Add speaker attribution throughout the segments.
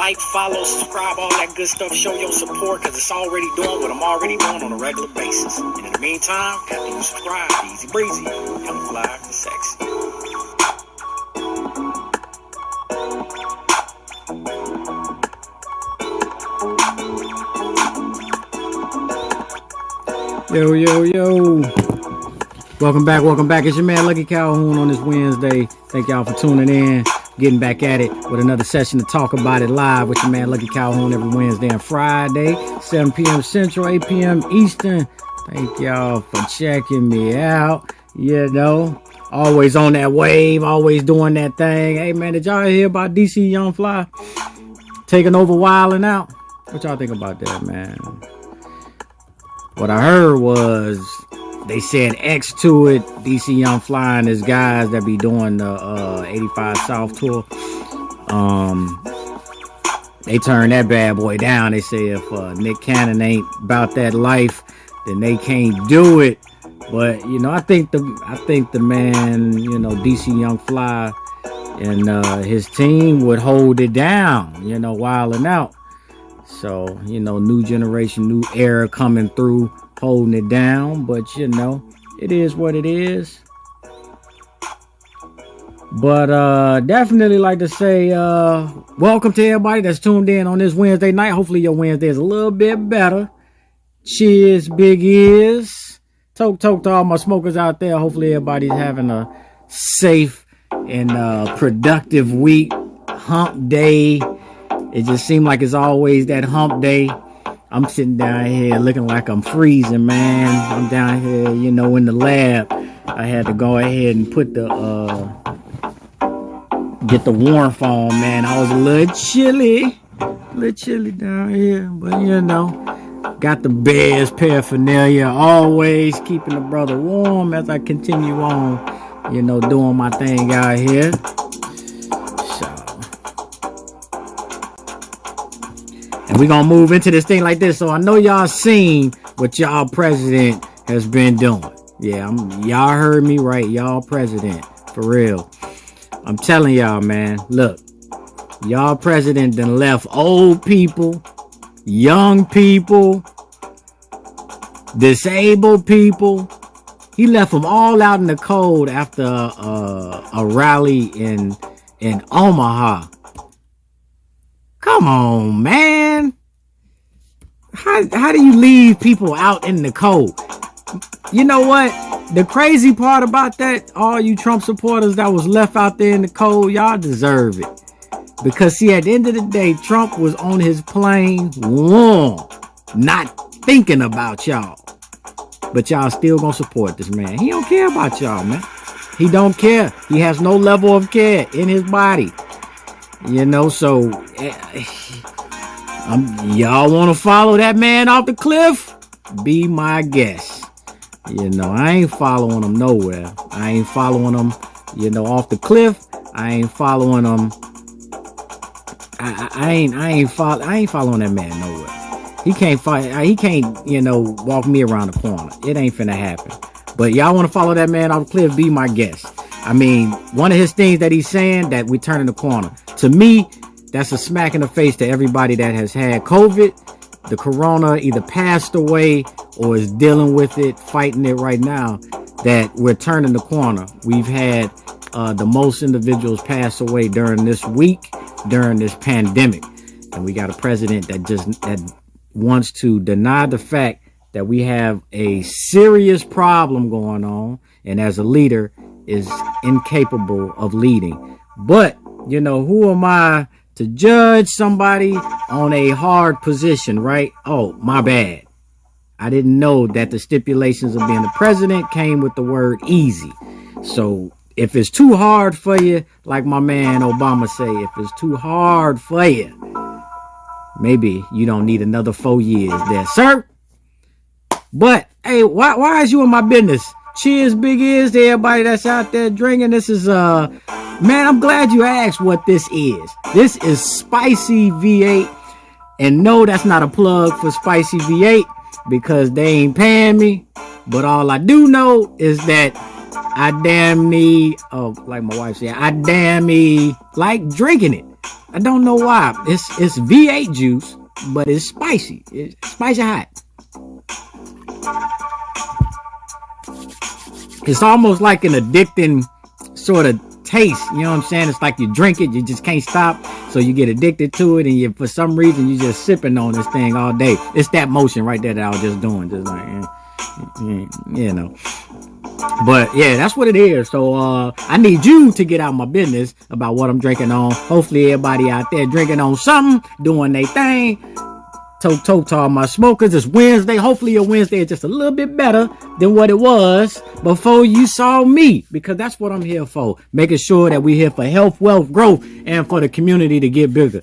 Speaker 1: like, follow, subscribe, all that good stuff. Show your support, because it's already doing what I'm already doing on a regular basis. And in the meantime, after you subscribe, easy breezy, young, fly, and sexy.
Speaker 2: Yo, yo, yo. Welcome back. It's your man Lucky Calhoun on this Wednesday. Thank y'all for tuning in. Getting back at it with another session to talk about it live with your man Lucky Calhoun every Wednesday and Friday, 7 p.m. Central, 8 p.m. Eastern. Thank y'all for checking me out. You know, always on that wave, always doing that thing. Hey, man, did y'all hear about DC Young Fly taking over Wildin' Out? What y'all think about that, man? What I heard was they said X to it. DC Young Fly and his guys that be doing the 85 South tour. They turned that bad boy down. They say if Nick Cannon ain't about that life, then they can't do it. But you know, I think the man, you know, DC Young Fly and his team would hold it down. You know, Wildin' Out. So, you know, new generation, new era coming through, holding it down. But, you know, it is what it is. But definitely like to say welcome to everybody that's tuned in on this Wednesday night. Hopefully your Wednesday is a little bit better. Cheers, big ears. Toke to all my smokers out there. Hopefully everybody's having a safe and productive week. Hump day. It just seemed like it's always that hump day. I'm sitting down here looking like I'm freezing, man. I'm down here, you know, in the lab. I had to go ahead and put the, get the warmth on, man. I was a little chilly down here. But, you know, got the Bears paraphernalia. Always keeping the brother warm as I continue on, you know, doing my thing out here. And we're going to move into this thing like this. So I know y'all seen what y'all president has been doing. Yeah, y'all heard me right. Y'all president. For real. I'm telling y'all, man. Look. Y'all president done left old people, young people, disabled people. He left them all out in the cold after a rally in Omaha. Come on, man. How do you leave people out in the cold? You know what? The crazy part about that, all you Trump supporters that was left out there in the cold, y'all deserve it. Because, see, at the end of the day, Trump was on his plane warm, not thinking about y'all. But y'all still gonna support this man. He don't care about y'all, man. He don't care. He has no level of care in his body. You know, so y'all want to follow that man off the cliff? Be my guest. You know, I ain't following him nowhere. I ain't following him, you know, off the cliff. I ain't following him. I ain't following that man nowhere. He can't, you know, walk me around the corner. It ain't finna happen. But y'all want to follow that man off the cliff? Be my guest. I mean, one of his things that he's saying that we're turning the corner. To me, that's a smack in the face to everybody that has had COVID. The corona either passed away or is dealing with it, fighting it right now, that we're turning the corner. We've had the most individuals pass away during this week, during this pandemic. And we got a president that wants to deny the fact that we have a serious problem going on. And as a leader, is incapable of leading. But, you know, who am I to judge somebody on a hard position, right? Oh, my bad. I didn't know that the stipulations of being the president came with the word easy. So if it's too hard for you, like my man Obama say, if it's too hard for you, maybe you don't need another 4 years there, sir. But, hey, why is you in my business? Cheers, big ears to everybody that's out there drinking. This is, man, I'm glad you asked what this is. This is Spicy V8. And no, that's not a plug for Spicy V8 because they ain't paying me. But all I do know is that I damn me, like my wife said, I damn me like drinking it. I don't know why. It's V8 juice, but it's spicy. It's spicy hot. It's almost like an addicting sort of taste. You know what I'm saying? It's like you drink it, you just can't stop. So you get addicted to it, and you, for some reason, you just sipping on this thing all day. It's that motion right there that I was just doing. Just like, you know. But yeah, that's what it is. So I need you to get out my business about what I'm drinking on. Hopefully everybody out there drinking on something, doing their thing. Talk to all my smokers. It's Wednesday. Hopefully your Wednesday is just a little bit better than what it was before you saw me, because that's what I'm here for. Making sure that we're here for health, wealth, growth, and for the community to get bigger,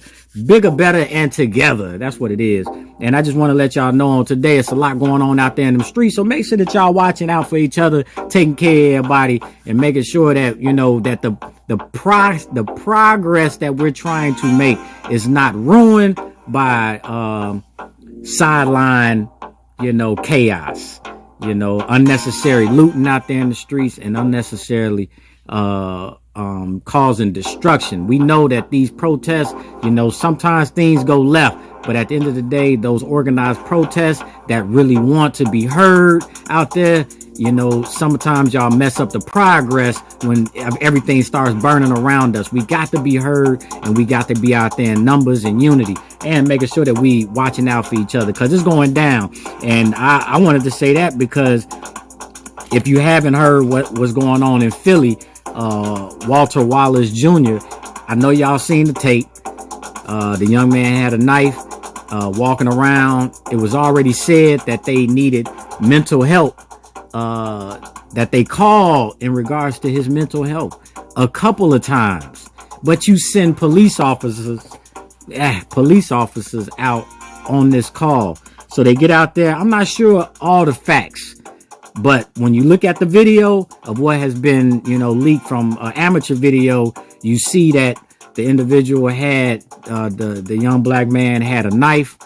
Speaker 2: better, and together. That's what it is. And I just want to let y'all know on today, it's a lot going on out there in the streets. So make sure that y'all watching out for each other, taking care of everybody, and making sure that, you know, that the progress that we're trying to make is not ruined by sideline, you know, chaos, you know, unnecessary looting out there in the streets, and unnecessarily causing destruction. We know that these protests, you know, sometimes things go left, but at the end of the day, those organized protests that really want to be heard out there, you know, sometimes y'all mess up the progress when everything starts burning around us. We got to be heard, and we got to be out there in numbers and unity, and making sure that we watching out for each other, because it's going down. And I wanted to say that because if you haven't heard what was going on in Philly, Walter Wallace Jr., I know y'all seen the tape. The young man had a knife, walking around. It was already said that they needed mental help, that they called in regards to his mental health a couple of times. But you send police officers out on this call. So they get out there. I'm not sure all the facts, but when you look at the video of what has been, you know, leaked from amateur video, you see that the individual had, the young black man had a knife.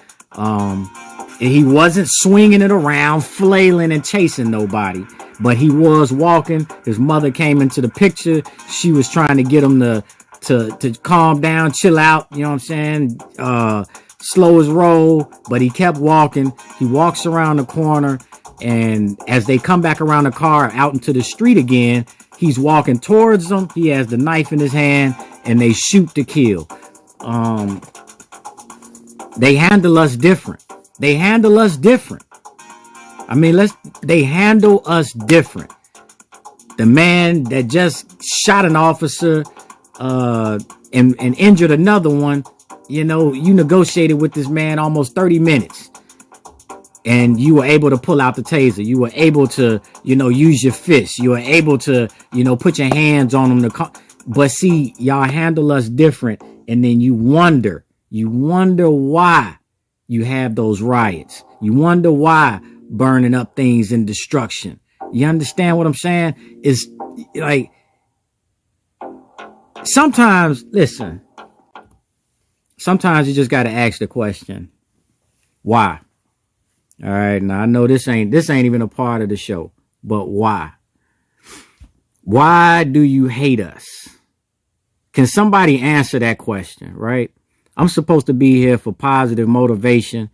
Speaker 2: He wasn't swinging it around, flailing and chasing nobody, but he was walking. His mother came into the picture. She was trying to get him to calm down, chill out. You know what I'm saying? Slow his roll, but he kept walking. He walks around the corner, and as they come back around the car out into the street again, he's walking towards them. He has the knife in his hand, and they shoot to kill. They handle us different. They handle us different. I mean, they handle us different. The man that just shot an officer and injured another one, you know, you negotiated with this man almost 30 minutes. And you were able to pull out the taser. You were able to, you know, use your fists. You were able to, you know, put your hands on him. But see, y'all handle us different. And then you wonder why you have those riots. You wonder why burning up things and destruction. You understand what I'm saying? It's like, sometimes you just got to ask the question, why? All right. Now I know this ain't even a part of the show, but why? Why do you hate us? Can somebody answer that question, right? I'm supposed to be here for positive motivation,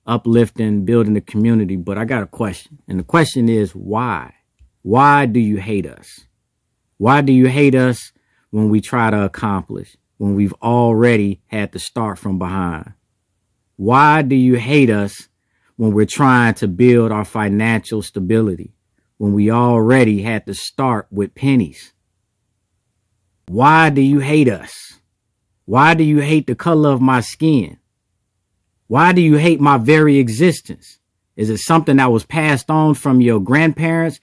Speaker 2: uplifting, building the community, but I got a question. And the question is, why? Why do you hate us? Why do you hate us when we try to accomplish, when we've already had to start from behind? Why do you hate us when we're trying to build our financial stability, when we already had to start with pennies? Why do you hate us? Why do you hate the color of my skin? Why do you hate my very existence? Is it something that was passed on from your grandparents?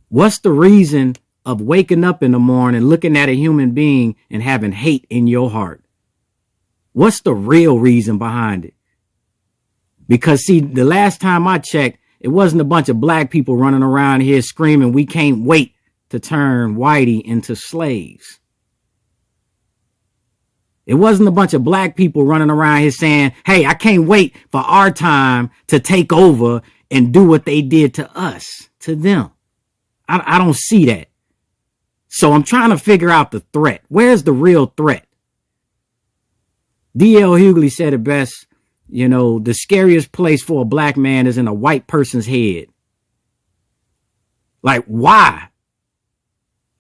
Speaker 2: What's the reason of waking up in the morning, looking at a human being and having hate in your heart? What's the real reason behind it? Because see, the last time I checked, it wasn't a bunch of black people running around here screaming, "We can't wait to turn whitey into slaves." It wasn't a bunch of black people running around here saying, "Hey, I can't wait for our time to take over and do what they did to us, to them." I don't see that. So I'm trying to figure out the threat. Where's the real threat? D.L. Hughley said it best. You know, the scariest place for a black man is in a white person's head. Like, why?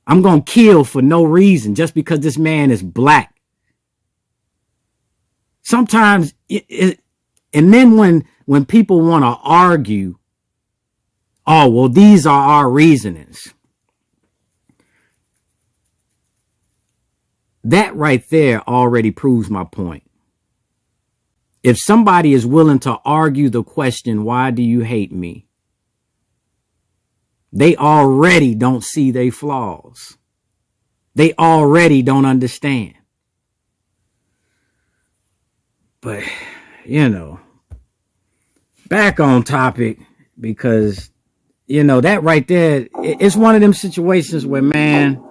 Speaker 2: I'm going to kill for no reason just because this man is black. Sometimes, and then when people want to argue, oh, well, these are our reasonings. That right there already proves my point. If somebody is willing to argue the question, why do you hate me? They already don't see their flaws. They already don't understand. But, you know, back on topic, because, you know, that right there, it's one of them situations where, man,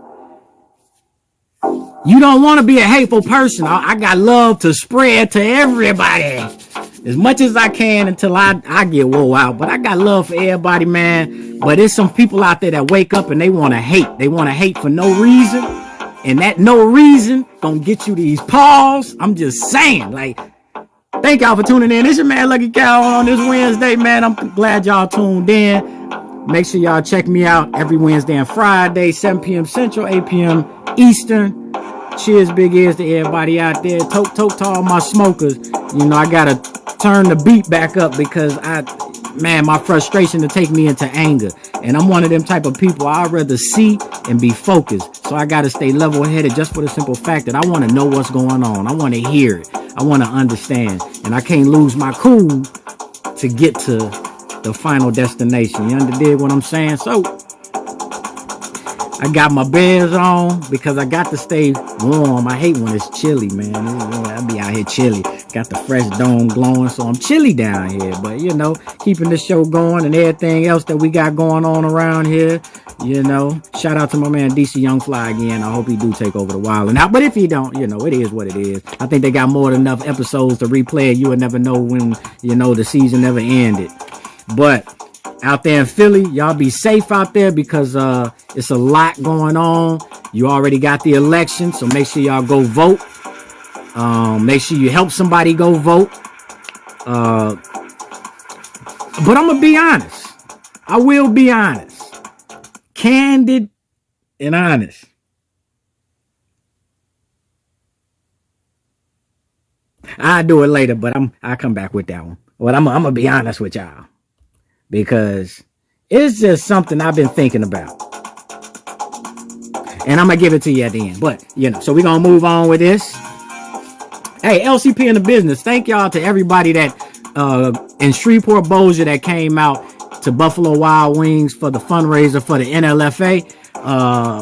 Speaker 2: you don't want to be a hateful person. I got love to spread to everybody as much as I can until I get wore out. But I got love for everybody, man. But there's some people out there that wake up and they want to hate. They want to hate for no reason. And that no reason gonna get you these paws. I'm just saying, like, thank y'all for tuning in. This your man Lucky Calhoun on this Wednesday, man. I'm glad y'all tuned in. Make sure y'all check me out every Wednesday and Friday, 7 p.m. Central, 8 p.m. Eastern. Cheers, big ears to everybody out there. Toke to all my smokers. You know, I gotta turn the beat back up because my frustration to take me into anger. And I'm one of them type of people. I'd rather see and be focused. So I gotta stay level-headed just for the simple fact that I want to know what's going on. I want to hear it. I want to understand. And I can't lose my cool to get to the final destination. You understand what I'm saying? So I got my bears on because I got to stay warm. I hate when it's chilly, man. I be out here chilly. Got the fresh dome glowing, so I'm chilly down here. But, you know, keeping the show going and everything else that we got going on around here, you know. Shout out to my man DC Young Fly again. I hope he do take over the wild and out. But if he don't, you know, it is what it is. I think they got more than enough episodes to replay it. You would never know when, you know, the season never ended. But out there in Philly, y'all be safe out there because it's a lot going on. You already got the election, so make sure y'all go vote. Make sure you help somebody go vote. But I'm going to be honest. I will be honest. Candid and honest. I'll do it later, but I'll come back with that one. But I'm going to be honest with y'all. Because it's just something I've been thinking about. And I'm going to give it to you at the end. But, you know, so we're going to move on with this. Hey, LCP in the business. Thank y'all to everybody that in Shreveport, Bossier that came out to Buffalo Wild Wings for the fundraiser for the NLFA.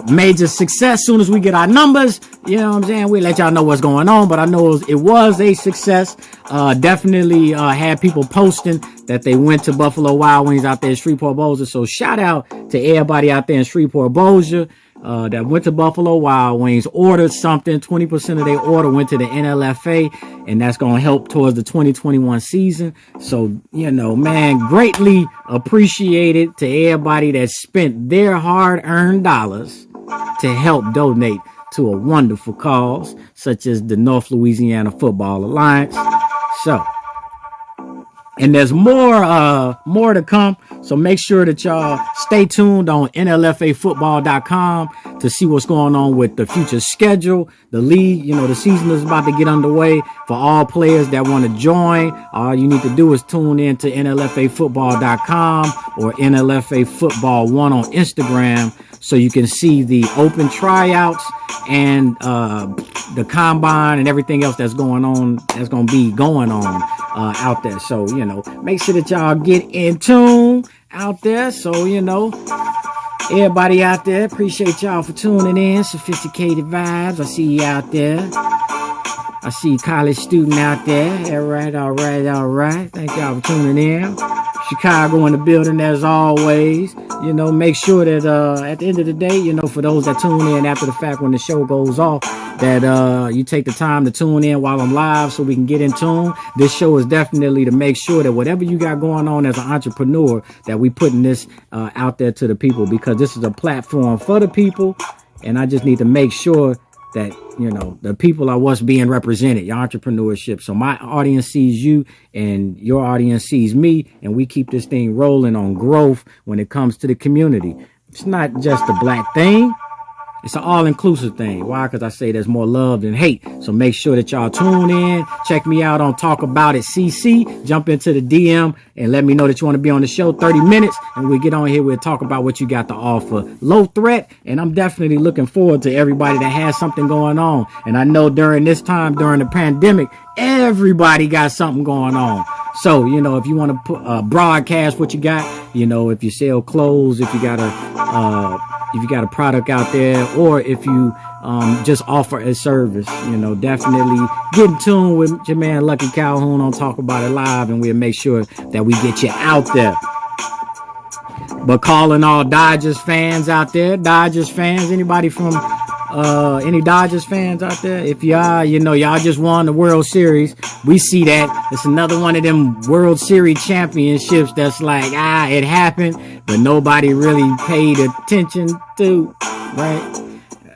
Speaker 2: Major success. Soon as we get our numbers, you know what I'm saying, we let y'all know what's going on. But I know it was a success. Definitely had people posting that they went to Buffalo Wild Wings out there in Shreveport, Bossier. So shout out to everybody out there in Shreveport, Bossier that went to Buffalo Wild Wings, ordered something. 20% of their order went to the NLFA, and that's going to help towards the 2021 season. So, you know, man, greatly appreciated to everybody that spent their hard-earned dollars to help donate to a wonderful cause, such as the North Louisiana Football Alliance. So, and there's more to come. So make sure that y'all stay tuned on NLFAfootball.com to see what's going on with the future schedule. The league, you know, the season is about to get underway. For all players that want to join, all you need to do is tune in to NLFAfootball.com or NLFAfootball1 on Instagram so you can see the open tryouts and the combine and everything else that's going on, that's going to be going on out there. So, you know, make sure that y'all get in tune out there. So, you know, everybody out there, appreciate y'all for tuning in. Sophisticated Vibes, I see you out there. I see college student out there. All right. Thank y'all for tuning in. Chicago in the building as always. You know, make sure that at the end of the day, you know, for those that tune in after the fact when the show goes off, that you take the time to tune in while I'm live so we can get in tune. This show is definitely to make sure that whatever you got going on as an entrepreneur, that we putting this out there to the people, because this is a platform for the people. And I just need to make sure that, you know, the people are what's being represented, your entrepreneurship. So my audience sees you and your audience sees me, and we keep this thing rolling on growth when it comes to the community. It's not just a black thing. It's an all-inclusive thing. Why? Because I say there's more love than hate. So make sure that y'all tune in. Check me out on Talk About It CC. Jump into the DM and let me know that you want to be on the show. 30 minutes. And we get on here. We'll talk about what you got to offer. Low threat. And I'm definitely looking forward to everybody that has something going on. And I know during this time, during the pandemic, everybody got something going on. So, you know, if you want to broadcast what you got, you know, if you sell clothes, if you got a product out there, or if you just offer a service, you know, definitely get in tune with your man Lucky Calhoun on Talk About It Live, and we'll make sure that we get you out there. But calling all Dodgers fans out there, Dodgers fans, anybody from any Dodgers fans out there? If you are, you know, y'all just won the World Series. We see that. It's another one of them World Series championships that's like, it happened, but nobody really paid attention to, right?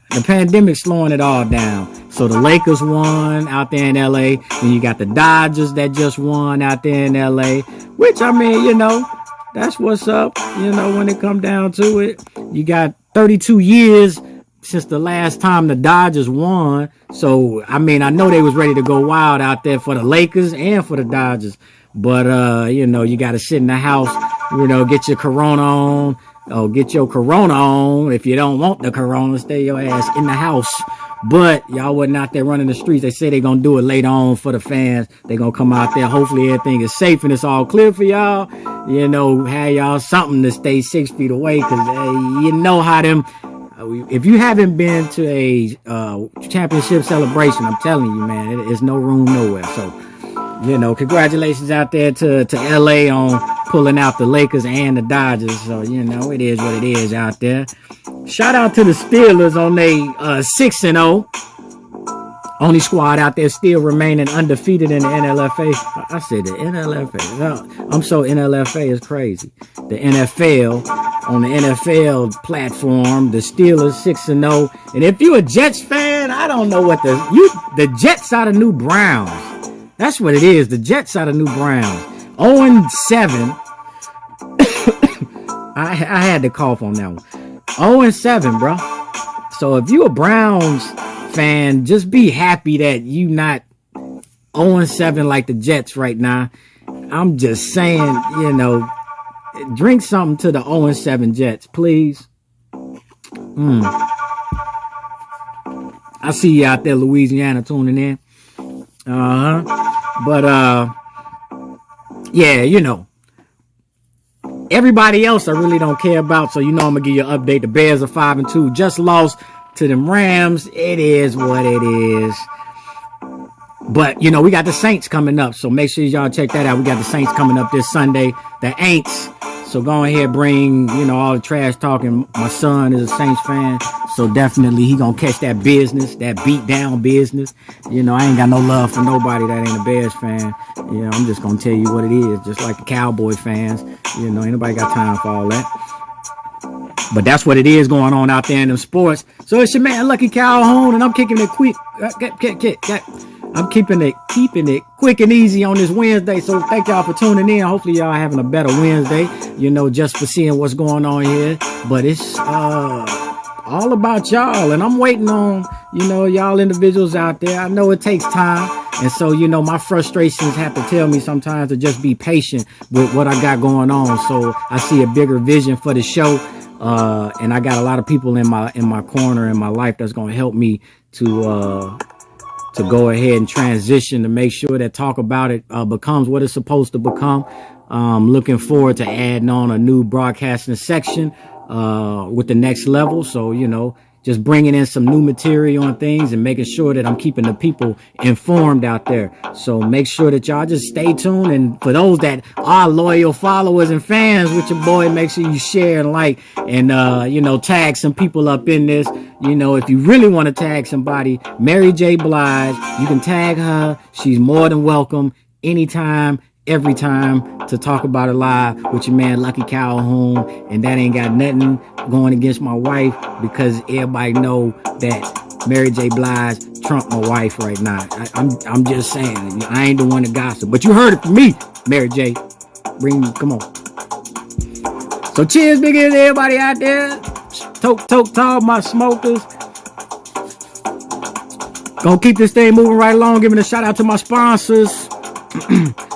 Speaker 2: The pandemic's slowing it all down. So the Lakers won out there in LA. Then you got the Dodgers that just won out there in LA, which, I mean, you know, that's what's up, you know, when it come down to it. You got 32 years since the last time the Dodgers won. So, I mean, I know they was ready to go wild out there for the Lakers and for the Dodgers. But, you know, you got to sit in the house, you know, get your Corona on. Oh, get your Corona on. If you don't want the Corona, stay your ass in the house. But y'all wasn't out there running the streets. They say they're going to do it later on for the fans. They're going to come out there. Hopefully everything is safe and it's all clear for y'all. You know, have y'all something to stay 6 feet away, because you know how them... If you haven't been to a championship celebration, I'm telling you, man, there's no room nowhere. So, you know, congratulations out there to LA on pulling out the Lakers and the Dodgers. So, you know, it is what it is out there. Shout out to the Steelers on their 6-0. Only squad out there still remaining undefeated in the NLFA. I said the NLFA. I'm so NLFA is crazy. The NFL, on the NFL platform, the Steelers 6-0. And if you're a Jets fan, I don't know what the Jets are the new Browns. That's what it is. The Jets are the new Browns. 0-7. I had to cough on that one. 0-7, bro. So if you a Browns fan, just be happy that you not 0-7 like the Jets right now. I'm just saying, you know, drink something to the 0-7 Jets, please. I see you out there, Louisiana, tuning in. But yeah, you know, everybody else I really don't care about. So, you know, I'm gonna give you an update. The Bears are 5-2, just lost to them Rams. It is what it is. But, you know, we got the Saints coming up, so make sure y'all check that out. We got the Saints coming up this Sunday, the Aints. So go ahead, bring, you know, all the trash talking. My son is a Saints fan, so definitely he gonna catch that business, that beat down business. You know, I ain't got no love for nobody that ain't a Bears fan. You know, I'm just gonna tell you what it is, just like the Cowboy fans. You know, ain't nobody got time for all that. But that's what it is going on out there in them sports. So it's your man Lucky Calhoun, and I'm kicking it quick. I'm keeping it quick and easy on this Wednesday. So thank y'all for tuning in. Hopefully y'all having a better Wednesday, you know, just for seeing what's going on here. But it's all about y'all, and I'm waiting on, you know, y'all individuals out there. I know it takes time. And so, you know, my frustrations have to tell me sometimes to just be patient with what I got going on. So I see a bigger vision for the show. And I got a lot of people in my corner in my life that's going to help me to go ahead and transition, to make sure that Talk About It becomes what it's supposed to become. Looking forward to adding on a new broadcasting section with the next level. So, you know, just bringing in some new material and things and making sure that I'm keeping the people informed out there. So make sure that y'all just stay tuned. And for those that are loyal followers and fans with your boy, make sure you share and like and, you know, tag some people up in this. You know, if you really want to tag somebody, Mary J. Blige, you can tag her. She's more than welcome anytime, every time to talk about it live with your man Lucky Calhoun, and that ain't got nothing going against my wife, because everybody know that Mary J. Blige trump my wife right now. I'm just saying, I ain't the one to gossip, but you heard it from me, Mary J. Come on. So cheers, big ears, everybody out there. Toke, tall, my smokers. Gonna keep this thing moving right along, giving a shout out to my sponsors.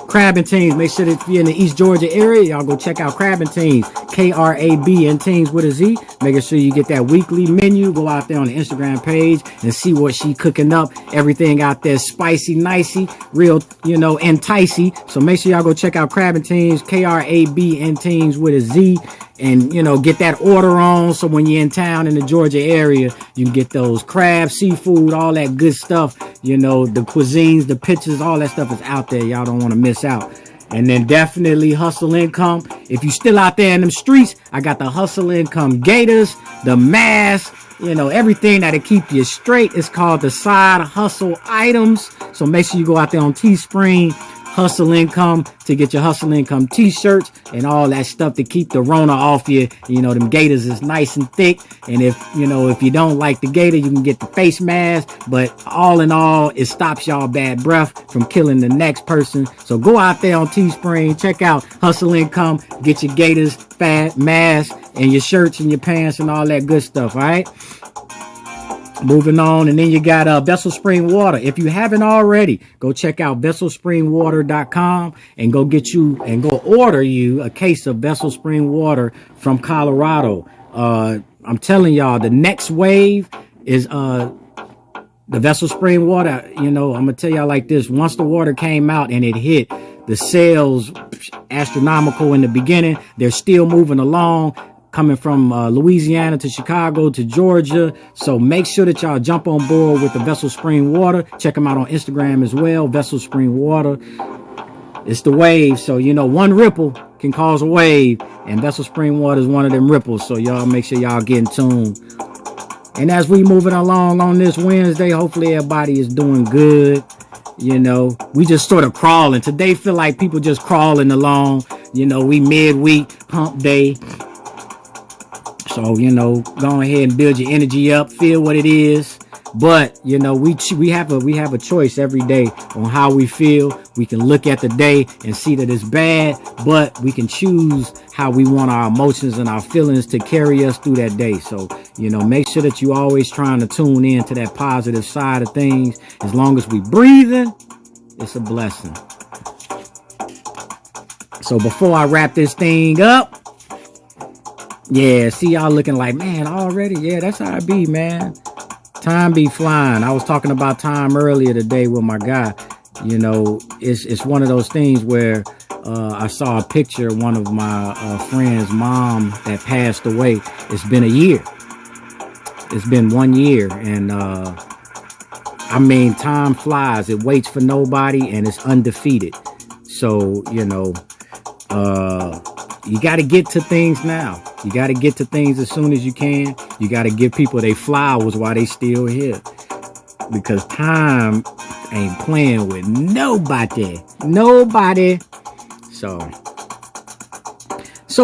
Speaker 2: Crab and Teens. Make sure that if you're in the East Georgia area, y'all go check out Crab and Teens. Krab and Teens with a Z. Making sure you get that weekly menu. Go out there on the Instagram page and see what she cooking up. Everything out there spicy, nicey, real, enticey. So make sure y'all go check out Crab and Teens. Krab and Teens with a Z. And, get that order on, so when you're in town in the Georgia area, you can get those crabs, seafood, all that good stuff. The cuisines, the pictures, all that stuff is out there. Y'all don't want to miss out. And then definitely Hustle Income. If you still out there in them streets, I got the Hustle Income Gators, the mask, everything that'll keep you straight. It's called the Side Hustle Items. So make sure you go out there on Teespring, Hustle Income, to get your Hustle Income t-shirts and all that stuff to keep the Rona off you. Them gators is nice and thick. And if you don't like the gator, you can get the face mask. But all in all, it stops y'all bad breath from killing the next person. So go out there on Teespring, check out Hustle Income, get your gators, fat mask, and your shirts and your pants and all that good stuff. All right. Moving on, and then you got Vessel Spring Water. If you haven't already, go check out VesselSpringWater.com and go order you a case of Vessel Spring Water from Colorado. I'm telling y'all, the next wave is the Vessel Spring Water. I'm gonna tell y'all like this: once the water came out and it hit, the sales astronomical in the beginning. They're still moving along, coming from Louisiana to Chicago to Georgia. So make sure that y'all jump on board with the Vessel Spring Water. Check them out on Instagram as well, Vessel Spring Water. It's the wave. So, one ripple can cause a wave, and Vessel Spring Water is one of them ripples. So y'all make sure y'all get in tune. And as we moving along on this Wednesday, hopefully everybody is doing good. We just sort of crawling. Today feel like people just crawling along. We midweek, hump day. So, go ahead and build your energy up, feel what it is. But, we have a choice every day on how we feel. We can look at the day and see that it's bad, but we can choose how we want our emotions and our feelings to carry us through that day. So, make sure that you always trying to tune in to that positive side of things. As long as we breathing, it's a blessing. So before I wrap this thing up, yeah, see y'all looking like, man, already? Yeah, that's how I be, man. Time be flying. I was talking about time earlier today with my guy. It's one of those things where I saw a picture of one of my friend's mom that passed away. It's been a year. It's been 1 year. And, time flies. It waits for nobody, and it's undefeated. So, you got to get to things now. You got to get to things as soon as you can. You got to give people their flowers while they still here. Because time ain't playing with nobody. Nobody. So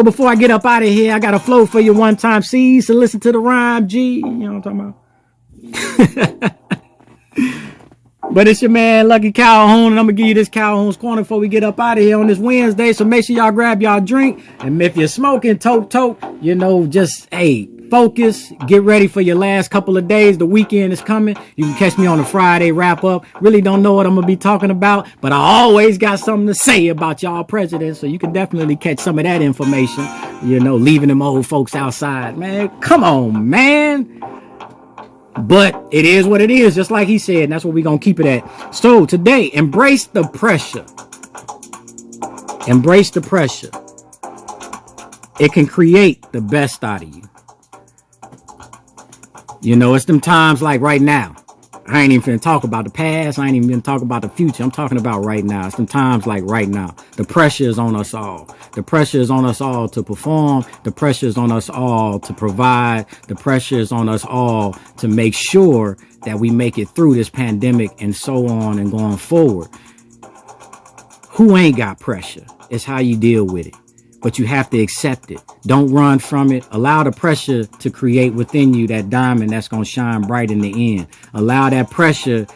Speaker 2: before I get up out of here, I got a flow for you one time. C, so listen to the rhyme, G. You know what I'm talking about? But it's your man, Lucky Calhoun, and I'm going to give you this Calhoun's Corner before we get up out of here on this Wednesday. So make sure y'all grab y'all drink. And if you're smoking, toke, just, focus. Get ready for your last couple of days. The weekend is coming. You can catch me on a Friday wrap up. Really don't know what I'm going to be talking about, but I always got something to say about y'all presidents. So you can definitely catch some of that information, leaving them old folks outside. Man, come on, man. But it is what it is, just like he said, and that's what we're going to keep it at. So today, embrace the pressure. Embrace the pressure. It can create the best out of you. It's them times like right now. I ain't even finna talk about the past. I ain't even gonna talk about the future. I'm talking about right now. It's some times like right now. The pressure is on us all. The pressure is on us all to perform. The pressure is on us all to provide. The pressure is on us all to make sure that we make it through this pandemic and so on and going forward. Who ain't got pressure? It's how you deal with it. But you have to accept it. Don't run from it. Allow the pressure to create within you that diamond that's going to shine bright in the end. Allow that pressure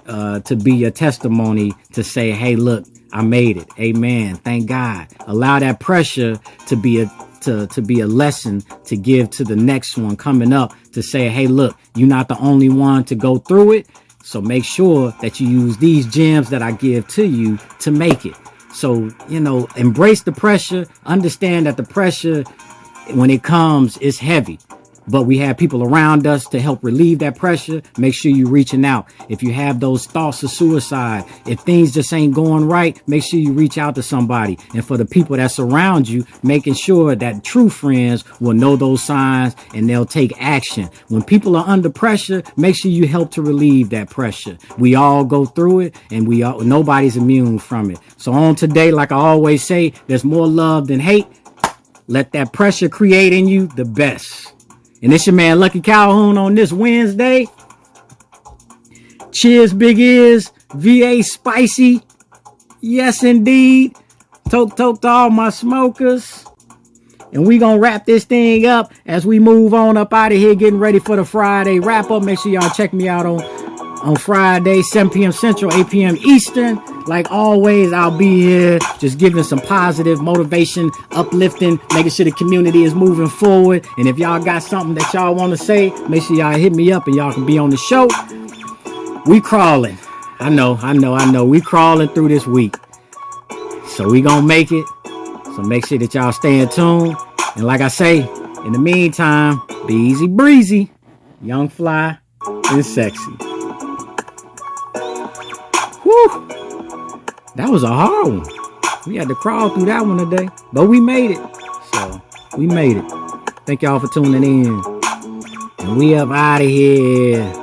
Speaker 2: to be a testimony to say, hey, look, I made it. Amen. Thank God. Allow that pressure to be a lesson to give to the next one coming up, to say, hey, look, you're not the only one to go through it. So make sure that you use these gems that I give to you to make it. So, embrace the pressure. Understand that the pressure, when it comes, is heavy. But we have people around us to help relieve that pressure. Make sure you're reaching out. If you have those thoughts of suicide, if things just ain't going right, make sure you reach out to somebody. And for the people that surround you, making sure that true friends will know those signs and they'll take action. When people are under pressure, make sure you help to relieve that pressure. We all go through it, and nobody's immune from it. So on today, like I always say, there's more love than hate. Let that pressure create in you the best. And it's your man, Lucky Calhoun, on this Wednesday. Cheers, Big Ears. VA Spicy. Yes, indeed. Toke to all my smokers. And we gonna wrap this thing up as we move on up out of here, getting ready for the Friday wrap up. Make sure y'all check me out on Friday, 7 p.m. Central, 8 p.m. Eastern. Like always, I'll be here just giving some positive motivation, uplifting, making sure the community is moving forward. And if y'all got something that y'all want to say, make sure y'all hit me up and y'all can be on the show. We crawling. I know. We crawling through this week. So we gonna make it. So make sure that y'all stay in tune. And like I say, in the meantime, be easy breezy, young, fly, and sexy. Whew. That was a hard one. We had to crawl through that one today, but we made it. So we made it. Thank y'all for tuning in. And we up out of here.